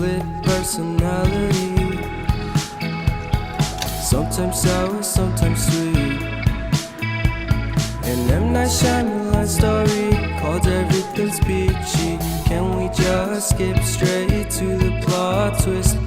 split personality. Sometimes sour, sometimes sweet. An M. Night Shyamalan story called Everything's Peachy. Can we just skip straight to the plot twist?